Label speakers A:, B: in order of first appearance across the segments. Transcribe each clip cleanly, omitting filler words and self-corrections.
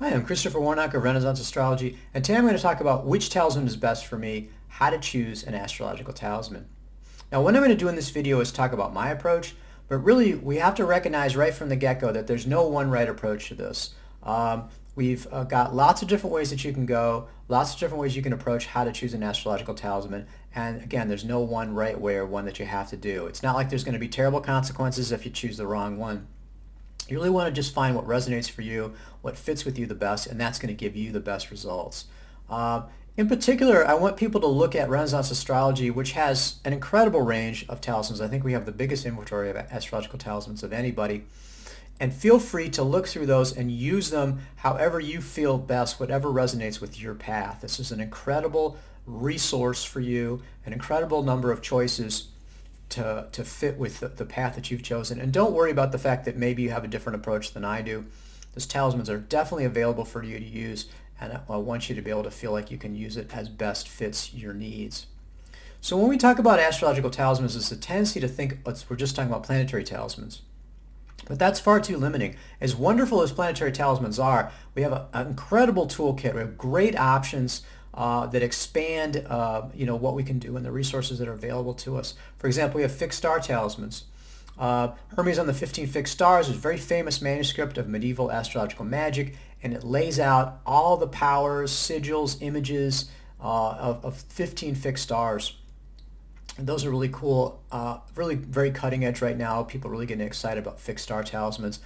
A: Hi, I'm Christopher Warnock of Renaissance Astrology, and today I'm going to talk about which talisman is best for me, how to choose an astrological talisman. Now, what I'm going to do in this video is talk about my approach, but really we have to recognize right from the get-go that there's no one right approach to this. We've got lots of different ways that you can go, lots of different ways you can approach how to choose an astrological talisman, and again, there's no one right way or one that you have to do. It's not like there's going to be terrible consequences if you choose the wrong one. You really want to just find what resonates for you, what fits with you the best, and that's going to give you the best results. In particular, I want people to look at Renaissance Astrology, which has an incredible range of talismans. I think we have the biggest inventory of astrological talismans of anybody. And feel free to look through those and use them however you feel best, whatever resonates with your path. This is an incredible resource for you, an incredible number of choices to fit with the path that you've chosen. And don't worry about the fact that maybe you have a different approach than I do. Those talismans are definitely available for you to use, and I want you to be able to feel like you can use it as best fits your needs. So when we talk about astrological talismans, it's a tendency to think we're just talking about planetary talismans. But that's far too limiting. As wonderful as planetary talismans are, we have an incredible toolkit. We have great options that expand what we can do and the resources that are available to us. For example, we have fixed star talismans. Hermes on the 15 Fixed Stars is a very famous manuscript of medieval astrological magic, and it lays out all the powers, sigils, images of 15 fixed stars. And those are really cool, really very cutting edge right now. People are really getting excited about fixed star talismans,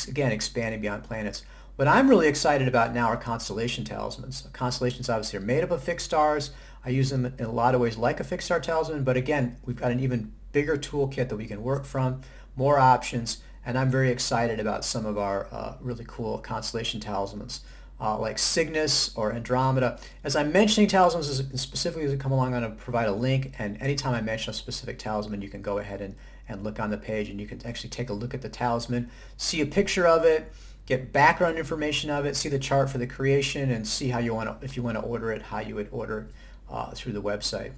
A: again, expanding beyond planets. What I'm really excited about now are constellation talismans. Constellations obviously are made up of fixed stars. I use them in a lot of ways like a fixed star talisman, but again, we've got an even bigger toolkit that we can work from, more options, and I'm very excited about some of our really cool constellation talismans. Like Cygnus or Andromeda. As I'm mentioning talismans specifically as we come along, I'm going to provide a link, and anytime I mention a specific talisman, you can go ahead and look on the page, and you can actually take a look at the talisman, see a picture of it, get background information of it, see the chart for the creation, and see how you want to, if you want to order it, how you would order it through the website.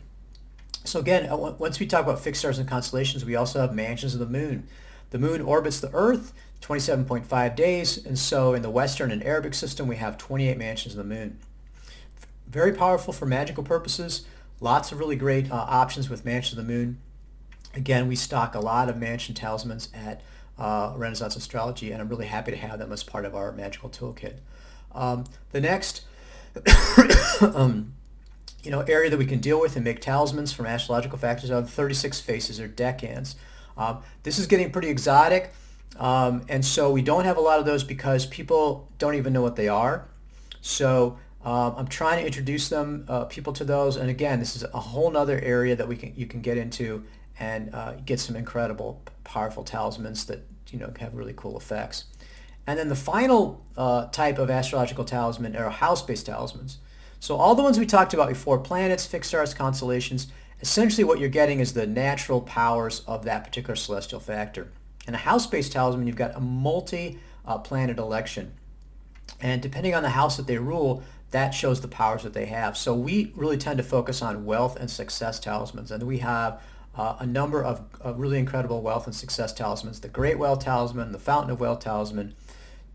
A: So again, once we talk about fixed stars and constellations, we also have mansions of the moon. The moon orbits the Earth 27.5 days, and so in the Western and Arabic system, we have 28 mansions of the moon. Very powerful for magical purposes. Lots of really great options with mansions of the moon. Again, we stock a lot of mansion talismans at Renaissance Astrology, and I'm really happy to have them as part of our magical toolkit. The next area that we can deal with and make talismans from astrological factors are the 36 faces or decans. This is getting pretty exotic, and so we don't have a lot of those because people don't even know what they are. So I'm trying to introduce people to those, and again, this is a whole nother area that you can get into and get some incredible, powerful talismans that have really cool effects. And then the final type of astrological talisman are house-based talismans. So all the ones we talked about before, planets, fixed stars, constellations, essentially what you're getting is the natural powers of that particular celestial factor. In a house-based talisman, you've got a multi-planet election. And depending on the house that they rule, that shows the powers that they have. So we really tend to focus on wealth and success talismans. And we have a number of really incredible wealth and success talismans. The Great Wealth Talisman, the Fountain of Wealth Talisman.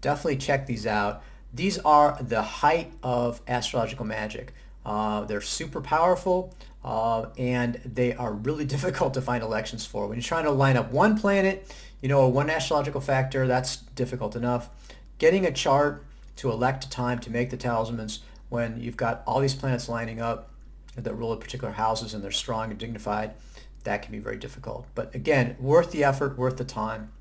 A: Definitely check these out. These are the height of astrological magic. They're super powerful, and they are really difficult to find elections for. When you're trying to line up one planet, or one astrological factor, that's difficult enough. Getting a chart to elect a time to make the talismans when you've got all these planets lining up that rule particular houses and they're strong and dignified, that can be very difficult. But again, worth the effort, worth the time.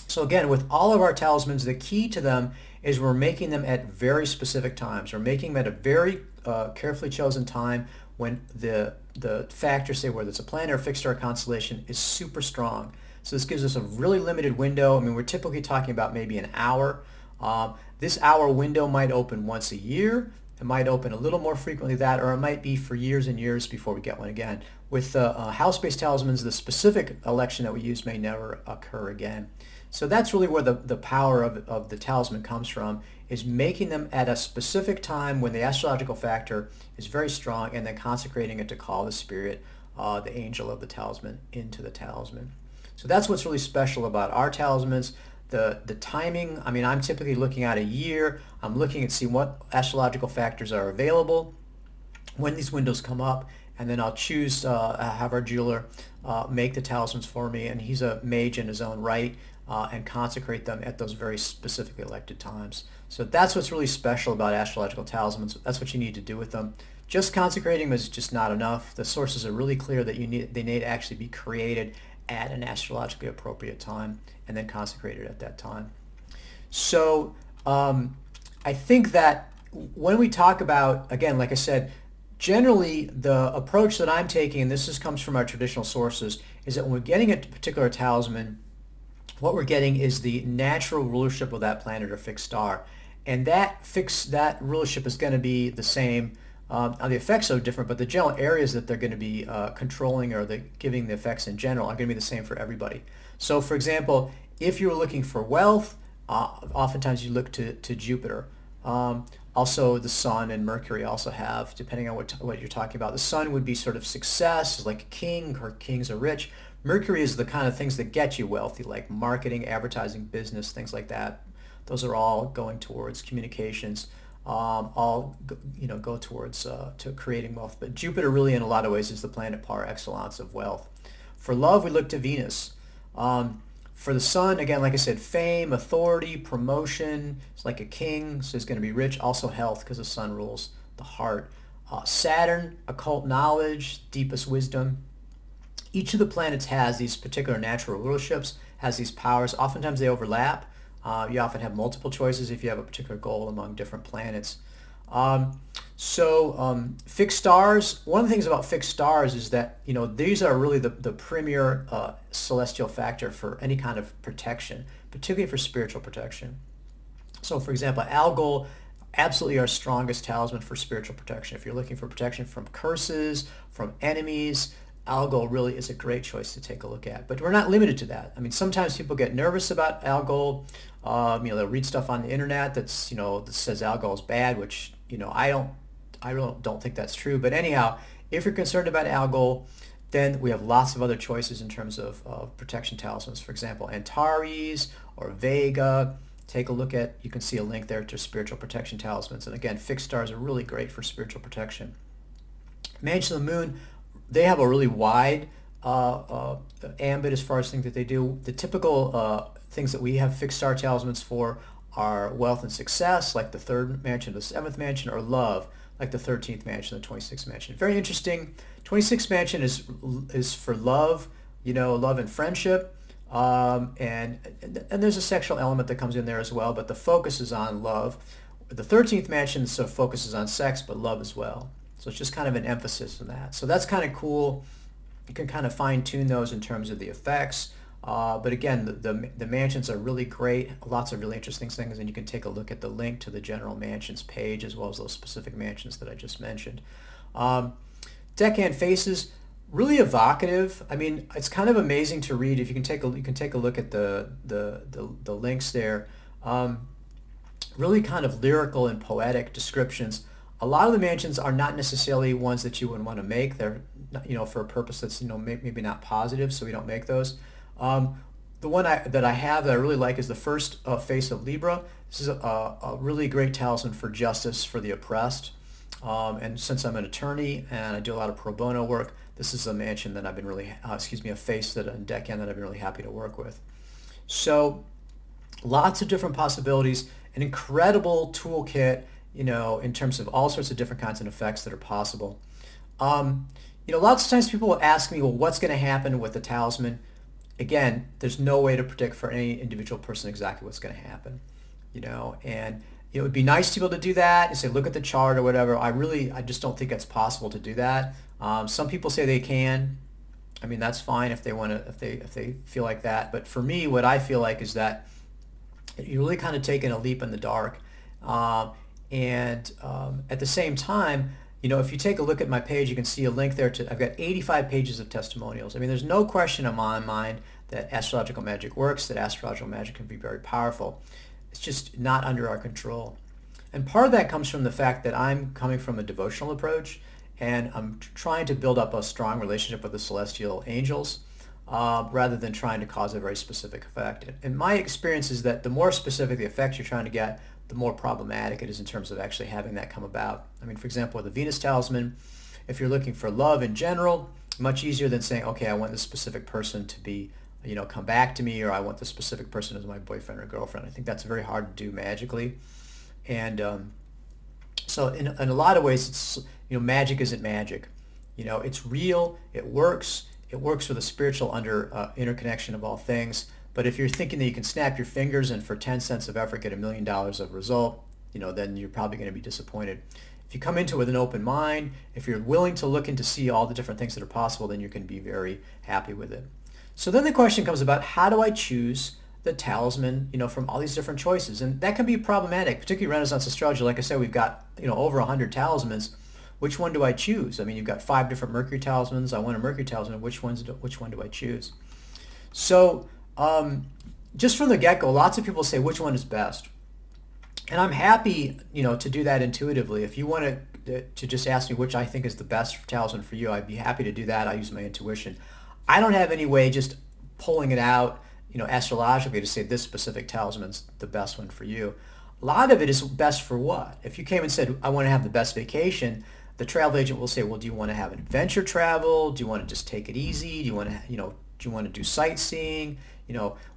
A: So again, with all of our talismans, the key to them is we're making them at very specific times. We're making them at a very carefully chosen time when the factor, say whether it's a planet or fixed star constellation, is super strong. So this gives us a really limited window. I mean, we're typically talking about maybe an hour. This hour window might open once a year. It might open a little more frequently than that, or it might be for years and years before we get one again. With house-based talismans, the specific election that we use may never occur again. So that's really where the power of the talisman comes from, is making them at a specific time when the astrological factor is very strong, and then consecrating it to call the spirit, the angel of the talisman, into the talisman. So that's what's really special about our talismans. The timing, I mean, I'm typically looking at a year. I'm looking at see what astrological factors are available when these windows come up, and then I'll choose, have our jeweler make the talismans for me, and he's a mage in his own right, and consecrate them at those very specifically elected times. So that's what's really special about astrological talismans. That's what you need to do with them. Just consecrating them is just not enough. The sources are really clear that they need to actually be created at an astrologically appropriate time and then consecrated at that time. So I think that when we talk about, again, like I said, generally the approach that I'm taking, and this comes from our traditional sources, is that when we're getting a particular talisman, what we're getting is the natural rulership of that planet or fixed star. And that rulership is going to be the same. The effects are different, but the general areas that they're going to be controlling or giving the effects in general are going to be the same for everybody. So for example, if you're looking for wealth, oftentimes you look to Jupiter. Also the Sun and Mercury also have, depending on what you're talking about. The Sun would be sort of success, like a king, or kings are rich. Mercury is the kind of things that get you wealthy, like marketing, advertising, business, things like that. Those are all going towards communications. All go towards to creating wealth. But Jupiter really in a lot of ways is the planet par excellence of wealth. For love, we look to Venus. For the Sun, again, like I said, fame, authority, promotion. It's like a king, so he's going to be rich. Also health, because the Sun rules the heart. Saturn, occult knowledge, deepest wisdom. Each of the planets has these particular natural rulerships, has these powers. Oftentimes they overlap. You often have multiple choices if you have a particular goal among different planets. Fixed stars, one of the things about fixed stars is that, these are really the premier celestial factor for any kind of protection, particularly for spiritual protection. So for example, Algol, absolutely our strongest talisman for spiritual protection. If you're looking for protection from curses, from enemies, Algol really is a great choice to take a look at. But we're not limited to that. I mean, sometimes people get nervous about Algol. They'll read stuff on the internet that says Algol is bad, which, I don't think that's true. But anyhow, if you're concerned about Algol, then we have lots of other choices in terms of protection talismans. For example, Antares or Vega. Take a look at, you can see a link there to spiritual protection talismans. And again, fixed stars are really great for spiritual protection. Mansion of the Moon, they have a really wide ambit as far as things that they do. The typical things that we have fixed star talismans for are wealth and success, like the 3rd mansion, the 7th mansion, or love, like the 13th mansion, the 26th mansion. Very interesting. 26th mansion is for love, love and friendship. And there's a sexual element that comes in there as well, but the focus is on love. The 13th mansion sort of focuses on sex, but love as well. So it's just kind of an emphasis on that. So that's kind of cool. You can kind of fine tune those in terms of the effects. But again, the mansions are really great. Lots of really interesting things, and you can take a look at the link to the general mansions page as well as those specific mansions that I just mentioned. Deckhand faces, really evocative. I mean, it's kind of amazing to read. If you can take a look at the links there. Really kind of lyrical and poetic descriptions. A lot of the mansions are not necessarily ones that you would want to make. They're, for a purpose that's, maybe not positive, so we don't make those. The one that I really like is the first face of Libra. This is a really great talisman for justice for the oppressed. And since I'm an attorney and I do a lot of pro bono work, this is a mansion that I've been really, a face in deckhand that I've been really happy to work with. So lots of different possibilities, an incredible toolkit, in terms of all sorts of different kinds of effects that are possible. Lots of times people will ask me, well, what's going to happen with the talisman? Again, there's no way to predict for any individual person exactly what's going to happen, and it would be nice to be able to do that and say, look at the chart or whatever. I just don't think it's possible to do that. Some people say they can. I mean, that's fine if they want to, if they feel like that. But for me, what I feel like is that you're really kind of taking a leap in the dark. And at the same time, if you take a look at my page, you can see a link there I've got 85 pages of testimonials. I mean, there's no question in my mind that astrological magic works, that astrological magic can be very powerful. It's just not under our control. And part of that comes from the fact that I'm coming from a devotional approach, and I'm trying to build up a strong relationship with the celestial angels. rather than trying to cause a very specific effect. And my experience is that the more specific the effect you're trying to get, the more problematic it is in terms of actually having that come about. I mean, for example, with the Venus talisman, if you're looking for love in general, much easier than saying, okay, I want this specific person to be, come back to me, or I want this specific person as my boyfriend or girlfriend. I think that's very hard to do magically. And so in a lot of ways, it's, magic isn't magic. It's real, it works with a spiritual interconnection of all things. But if you're thinking that you can snap your fingers and for 10 cents of effort get $1 million of result, then you're probably going to be disappointed. If you come into it with an open mind, if you're willing to look into see all the different things that are possible, then you can be very happy with it. So then the question comes about, how do I choose the talisman, from all these different choices? And that can be problematic, particularly Renaissance astrology. Like I said, we've got, over 100 talismans. Which one do I choose? I mean, you've got 5 different Mercury talismans. I want a Mercury talisman. Which one do I choose? So just from the get-go, lots of people say, which one is best? And I'm happy, to do that intuitively. If you want to just ask me which I think is the best talisman for you, I'd be happy to do that. I use my intuition. I don't have any way just pulling it out, astrologically to say this specific talisman's the best one for you. A lot of it is best for what? If you came and said, I want to have the best vacation, the travel agent will say, well, do you want to have an adventure travel? Do you want to just take it easy? Do you want to, do you want to do sightseeing?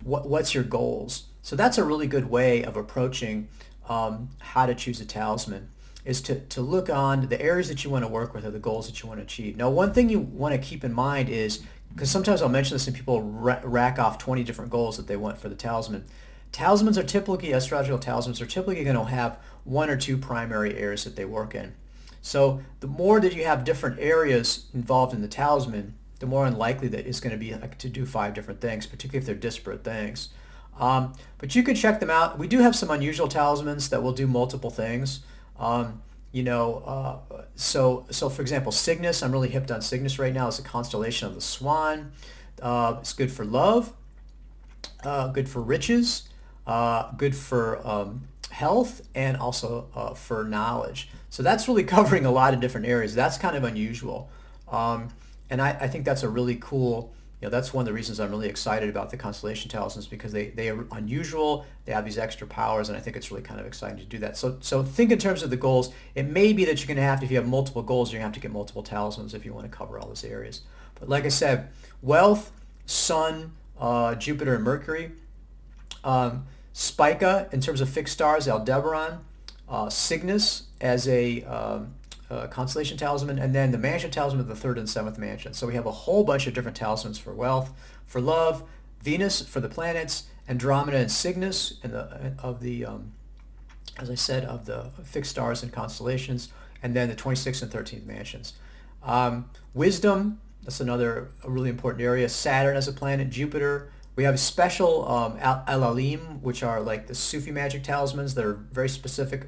A: What's your goals? So that's a really good way of approaching how to choose a talisman, is to look on the areas that you want to work with or the goals that you want to achieve. Now, one thing you want to keep in mind is, because sometimes I'll mention this and people rack off 20 different goals that they want for the talisman. Talismans are typically, astrological talismans are typically going to have 1 or 2 primary areas that they work in. So the more that you have different areas involved in the talisman, the more unlikely that it's going to be to do 5 different things, particularly if they're disparate things. But you can check them out. We do have some unusual talismans that will do multiple things. So for example, Cygnus, I'm really hipped on Cygnus right now. It's a constellation of the Swan. It's good for love, good for riches, good for health, and also for knowledge. So that's really covering a lot of different areas. That's kind of unusual. And I think that's a really cool, that's one of the reasons I'm really excited about the constellation talismans, because they are unusual, they have these extra powers, and I think it's really kind of exciting to do that. So think in terms of the goals. It may be that you're going to have to, if you have multiple goals, you're going to have to get multiple talismans if you want to cover all those areas. But like I said, wealth, sun, Jupiter, and Mercury. Spica, in terms of fixed stars, Aldebaran. Cygnus as a constellation talisman, and then the mansion talisman of the 3rd and 7th mansion. So we have a whole bunch of different talismans for wealth, for love, Venus for the planets, Andromeda and Cygnus as I said, of the fixed stars and constellations, and then the 26th and 13th mansions. Wisdom, that's another really important area. Saturn as a planet, Jupiter. We have special alalim, which are like the Sufi magic talismans that are very specific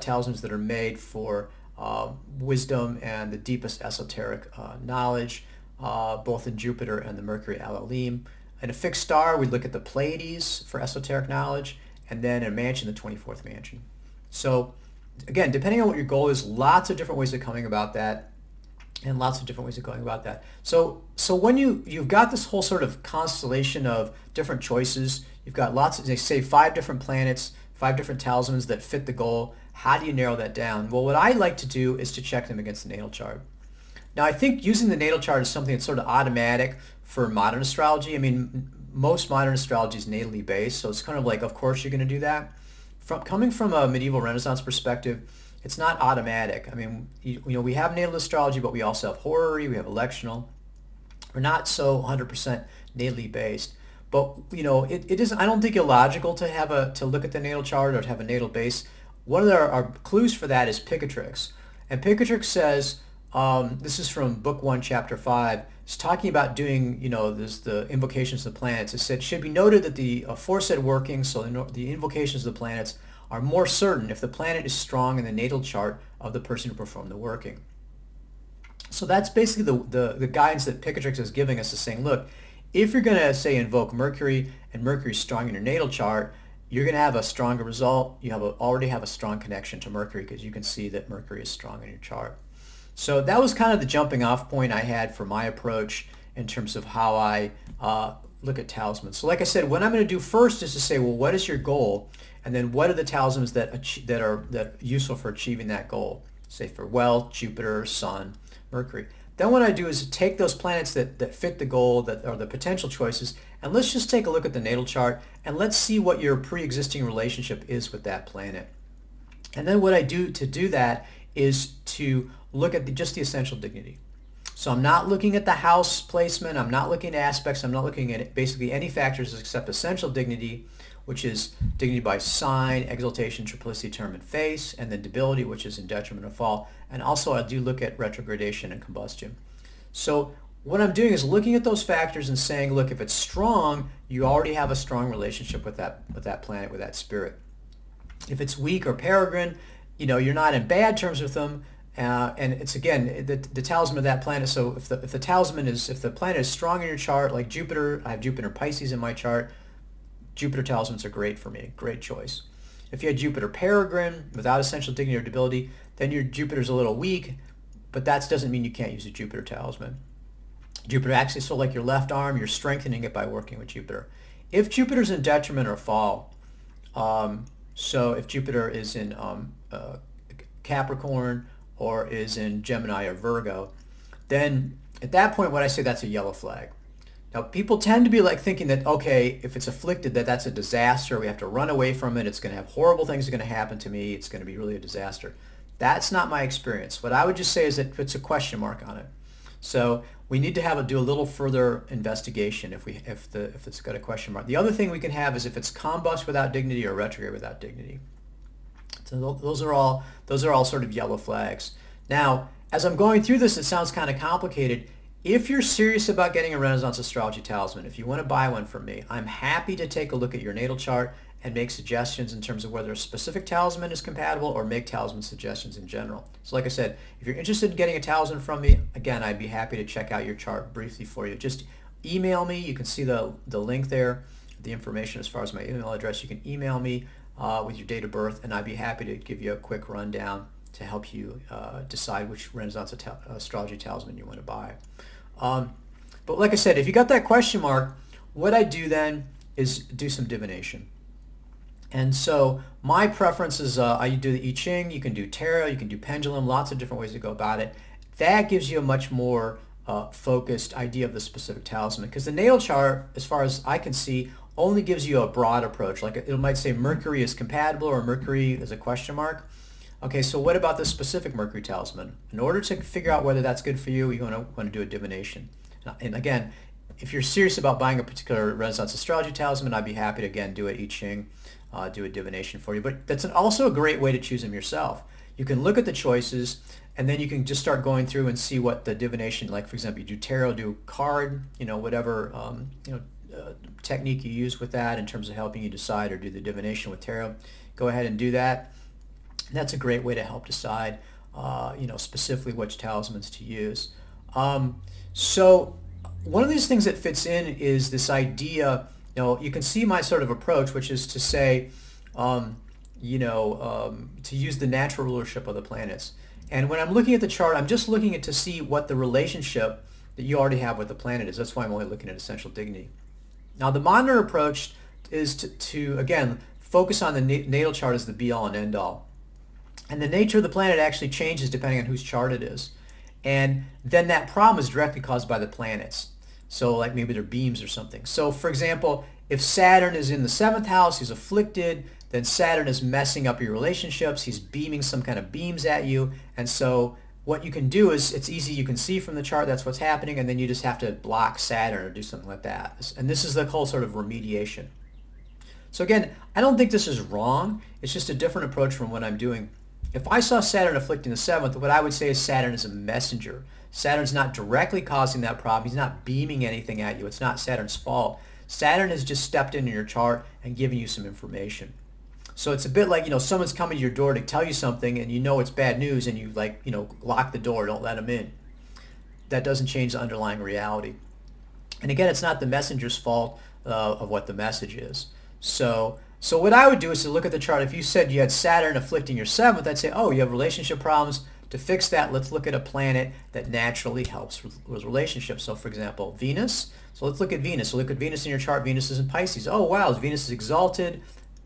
A: talismans that are made for wisdom and the deepest esoteric knowledge, both in Jupiter and the Mercury alalim. In a fixed star, we look at the Pleiades for esoteric knowledge, and then in a mansion, the 24th mansion. So again, depending on what your goal is, lots of different ways of coming about that, and lots of different ways of going about that. So when you've got this whole sort of constellation of different choices, you've got lots of, they say 5 different planets, 5 different talismans that fit the goal. How do you narrow that down? Well, what I like to do is to check them against the natal chart. Now, I think using the natal chart is something that's sort of automatic for modern astrology. I mean, most modern astrology is natally based, so it's kind of like, of course you're going to do that. Coming from a medieval Renaissance perspective, it's not automatic. I mean, we have natal astrology, but we also have horary, we have electional. We're not so 100% natally based. But it is, I don't think, illogical to look at the natal chart or to have a natal base. One of our clues for that is Picatrix. And Picatrix says, this is from Book 1, Chapter 5, it's talking about doing, the invocations of the planets. It said, should be noted that the aforesaid workings, so the invocations of the planets, are more certain if the planet is strong in the natal chart of the person who performed the working. So that's basically the guidance that Picatrix is giving us, is saying, look, if you're going to, say, invoke Mercury, and Mercury is strong in your natal chart, you're going to have a stronger result. You already have a strong connection to Mercury, because you can see that Mercury is strong in your chart. So that was kind of the jumping off point I had for my approach. in terms of how I look at talismans. So like I said, what I'm going to do first is to say, well, what is your goal? And then what are the talismans that are useful for achieving that goal? Say for wealth, Jupiter, Sun, Mercury. Then what I do is take those planets that fit the goal, that are the potential choices, and let's just take a look at the natal chart and let's see what your pre-existing relationship is with that planet. And then what I do to do that is to look at just the essential dignity. So I'm not looking at the house placement, I'm not looking at aspects, I'm not looking at basically any factors except essential dignity, which is dignity by sign, exaltation, triplicity, term, and face, and then debility, which is in detriment or fall. And also I do look at retrogradation and combustion. So what I'm doing is looking at those factors and saying, look, if it's strong, you already have a strong relationship with that planet, with that spirit. If it's weak or peregrine, you're not in bad terms with them. And it's again the talisman of that planet. So if the planet is strong in your chart, like Jupiter, I have Jupiter Pisces in my chart. Jupiter talismans are great for me, great choice. If you had Jupiter peregrine without essential dignity or debility, then your Jupiter's a little weak, but that doesn't mean you can't use a Jupiter talisman. Jupiter acts so like your left arm, you're strengthening it by working with Jupiter. If Jupiter's in detriment or fall, so if Jupiter is in Capricorn or is in Gemini or Virgo, then at that point what I say, that's a yellow flag. Now people tend to be like thinking that, okay, if it's afflicted, that's a disaster, we have to run away from it, it's going to have horrible things are going to happen to me, it's going to be really a disaster. That's not my experience. What I would just say is that it's a question mark on it. So we need to do a little further investigation if it's got a question mark. The other thing we can have is if it's combust without dignity or retrograde without dignity. So those are all sort of yellow flags. Now, as I'm going through this, it sounds kind of complicated. If you're serious about getting a Renaissance Astrology talisman, if you want to buy one from me, I'm happy to take a look at your natal chart and make suggestions in terms of whether a specific talisman is compatible or make talisman suggestions in general. So like I said, if you're interested in getting a talisman from me, again, I'd be happy to check out your chart briefly for you. Just email me. You can see the link there, the information as far as my email address. You can email me with your date of birth, and I'd be happy to give you a quick rundown to help you decide which Renaissance Astrology talisman you want to buy. But like I said, if you got that question mark, what I do then is do some divination. And so my preference is I do the I Ching, you can do tarot, you can do pendulum, lots of different ways to go about it. That gives you a much more focused idea of the specific talisman, because the natal chart, as far as I can see, only gives you a broad approach. Like it might say Mercury is compatible or Mercury is a question mark. Okay, so what about this specific Mercury talisman? In order to figure out whether that's good for you, you're going to want to do a divination. And again, if you're serious about buying a particular Renaissance Astrology talisman, I'd be happy to, again, do an I Ching, do a divination for you. But that's also a great way to choose them yourself. You can look at the choices, and then you can just start going through and see what the divination, like for example, you do tarot, do card, whatever technique you use with that in terms of helping you decide, or do the divination with tarot. Go ahead and do that. And that's a great way to help decide, specifically which talismans to use. So one of these things that fits in is this idea, you can see my sort of approach, which is to say, to use the natural rulership of the planets. And when I'm looking at the chart, I'm just looking at to see what the relationship that you already have with the planet is. That's why I'm only looking at essential dignity. Now, the modern approach is to again, focus on the natal chart as the be-all and end-all. And the nature of the planet actually changes depending on whose chart it is. And then that problem is directly caused by the planets. So like maybe they're beams or something. So for example, if Saturn is in the 7th house, he's afflicted, then Saturn is messing up your relationships. He's beaming some kind of beams at you. And so what you can do is, it's easy, you can see from the chart that's what's happening, and then you just have to block Saturn or do something like that. And this is the whole sort of remediation. So again, I don't think this is wrong. It's just a different approach from what I'm doing. If I saw Saturn afflicting the 7th, what I would say is Saturn is a messenger. Saturn's not directly causing that problem. He's not beaming anything at you. It's not Saturn's fault. Saturn has just stepped into your chart and given you some information. So it's a bit like, someone's coming to your door to tell you something, and it's bad news, and you lock the door, don't let them in. That doesn't change the underlying reality. And again, it's not the messenger's fault of what the message is. So what I would do is to look at the chart. If you said you had Saturn afflicting your 7th, I'd say, oh, you have relationship problems. to fix that, let's look at a planet that naturally helps with relationships. So for example, Venus. So let's look at Venus. So look at Venus in your chart. Venus is in Pisces. Oh wow, Venus is exalted.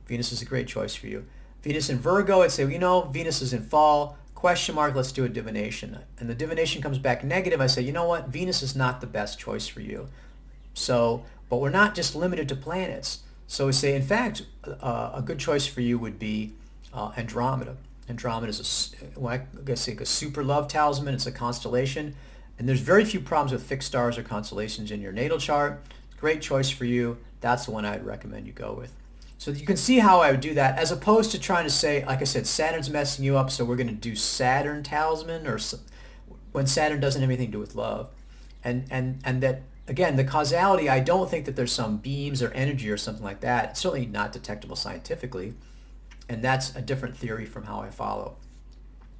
A: Venus is a great choice for you. Venus in Virgo, I'd say, well, you know, Venus is in fall. Question mark, let's do a divination. And the divination comes back negative. I say, you know what, Venus is not the best choice for you. So, but we're not just limited to planets. So we say, in fact, a good choice for you would be Andromeda. Andromeda is a super love talisman. It's a constellation. And there's very few problems with fixed stars or constellations in your natal chart. Great choice for you. That's the one I'd recommend you go with. So you can see how I would do that, as opposed to trying to say, like I said, Saturn's messing you up, so we're going to do Saturn talisman, or when Saturn doesn't have anything to do with love. And that, again, the causality, I don't think that there's some beams or energy or something like that. It's certainly not detectable scientifically. And that's a different theory from how I follow,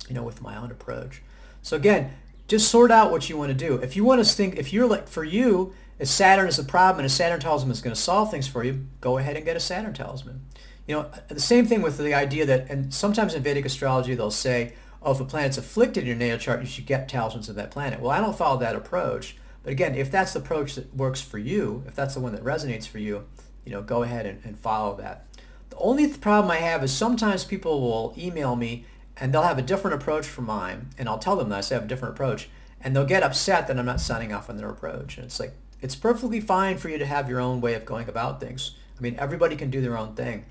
A: you know, with my own approach. So again, just sort out what you want to do. If you want to think, if you're like, for you, if Saturn is a problem and a Saturn talisman is going to solve things for you, go ahead and get a Saturn talisman. You know, the same thing with the idea that, and sometimes in Vedic astrology they'll say, oh, if a planet's afflicted in your natal chart, you should get talismans of that planet. Well, I don't follow that approach. But again, if that's the approach that works for you, if that's the one that resonates for you, you know, go ahead and follow that. The only problem I have is sometimes people will email me and they'll have a different approach from mine, and I'll tell them that I say I have a different approach, and they'll get upset that I'm not signing off on their approach. And it's like, it's perfectly fine for you to have your own way of going about things. I mean, everybody can do their own thing.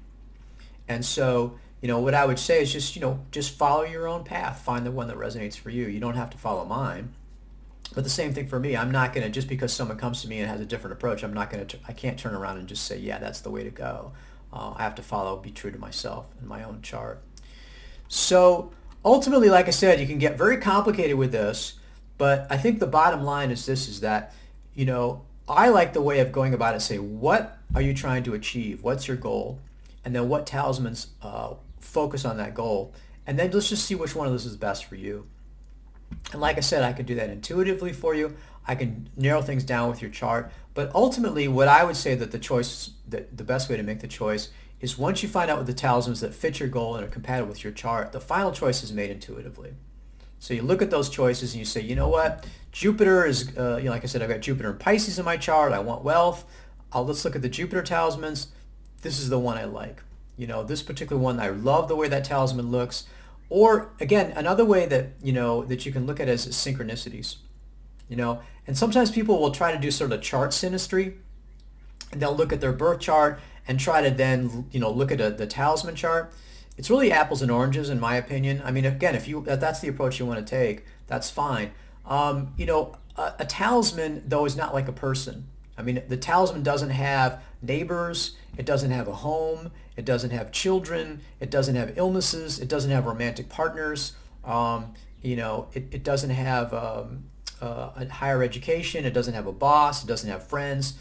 A: And so, you know, what I would say is just, you know, just follow your own path. Find the one that resonates for you. You don't have to follow mine. But the same thing for me. I'm not going to, just because someone comes to me and has a different approach, I can't turn around and just say, yeah, that's the way to go. I have to be true to myself and my own chart. So ultimately, like I said, you can get very complicated with this, but I think the bottom line is this, is that, you know, I like the way of going about it. Say, what are you trying to achieve? What's your goal? And then what talismans focus on that goal? And then let's just see which one of those is best for you. And like I said, I can do that intuitively for you. I can narrow things down with your chart. But ultimately, what I would say that the best way to make the choice is, once you find out what the talismans that fit your goal and are compatible with your chart, the final choice is made intuitively. So you look at those choices and you say, you know what, Jupiter is, you know, like I said, I've got Jupiter and Pisces in my chart. I want wealth. Let's look at the Jupiter talismans. This is the one I like. You know, this particular one, I love the way that talisman looks. Or again, another way that, you know, that you can look at is synchronicities. You know, and sometimes people will try to do sort of chart synastry, and they'll look at their birth chart and try to then, you know, look at the talisman chart. It's really apples and oranges, in my opinion. I mean, again, if that's the approach you want to take, that's fine. You know, a talisman, though, is not like a person. I mean, the talisman doesn't have neighbors, it doesn't have a home, it doesn't have children, it doesn't have illnesses, it doesn't have romantic partners, you know, it doesn't have a higher education, it doesn't have a boss, it doesn't have friends.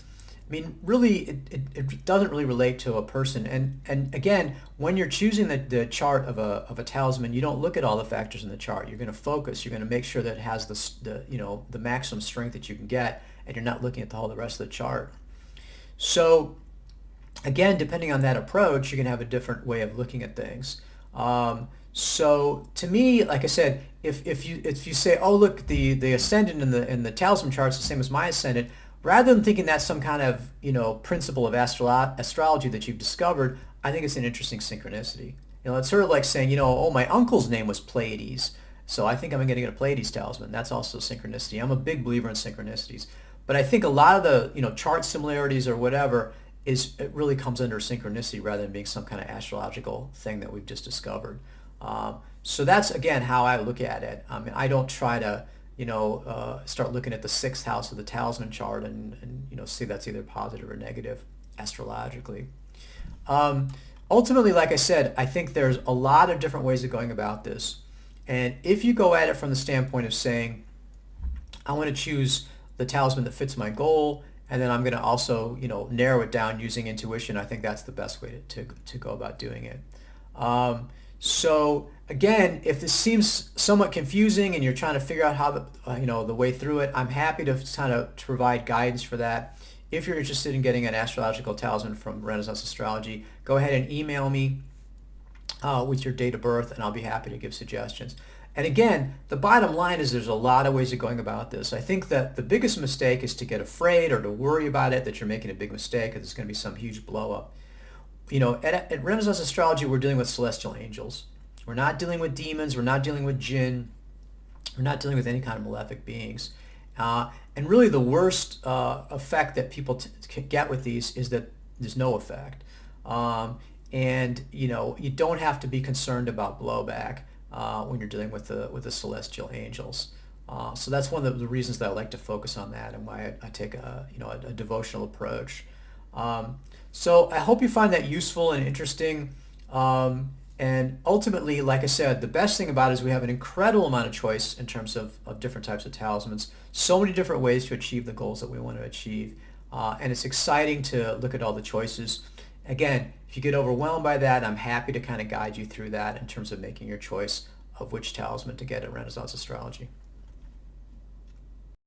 A: I mean, really, it doesn't really relate to a person. And again, when you're choosing the chart of a talisman, you don't look at all the factors in the chart. You're going to focus. You're going to make sure that it has the maximum strength that you can get, and you're not looking at the rest of the chart. So again, depending on that approach, you're going to have a different way of looking at things. So to me, like I said, if you say, oh look, the ascendant in the talisman chart is the same as my ascendant, rather than thinking that's some kind of, you know, principle of astrology that you've discovered, I think it's an interesting synchronicity. You know, it's sort of like saying, you know, oh, my uncle's name was Pleiades, so I think I'm going to get a Pleiades talisman. That's also synchronicity. I'm a big believer in synchronicities. But I think a lot of the, you know, chart similarities or whatever it really comes under synchronicity rather than being some kind of astrological thing that we've just discovered. So that's, again, how I look at it. I mean, I don't try to, you know, start looking at the 6th house of the talisman chart and you know, see that's either positive or negative astrologically. Ultimately, like I said, I think there's a lot of different ways of going about this. And if you go at it from the standpoint of saying, I want to choose the talisman that fits my goal, and then I'm going to also, you know, narrow it down using intuition, I think that's the best way to go about doing it. So again, if this seems somewhat confusing and you're trying to figure out how you know, the way through it, I'm happy to kind of provide guidance for that. If you're interested in getting an astrological talisman from Renaissance Astrology, go ahead and email me. with your date of birth, and I'll be happy to give suggestions. And again, the bottom line is there's a lot of ways of going about this. I think that the biggest mistake is to get afraid or to worry about it, that you're making a big mistake, or there's going to be some huge blow up. At Renaissance Astrology, we're dealing with celestial angels. We're not dealing with demons. We're not dealing with jinn. We're not dealing with any kind of malefic beings. And really the worst effect that people get with these is that there's no effect. And you don't have to be concerned about blowback when you're dealing with the celestial angels. So that's one of the reasons that I like to focus on that, and why I take a devotional approach. So I hope you find that useful and interesting. And ultimately, like I said, the best thing about it is we have an incredible amount of choice in terms of different types of talismans. So many different ways to achieve the goals that we want to achieve. And it's exciting to look at all the choices. Again, if you get overwhelmed by that, I'm happy to kind of guide you through that in terms of making your choice of which talisman to get at Renaissance Astrology.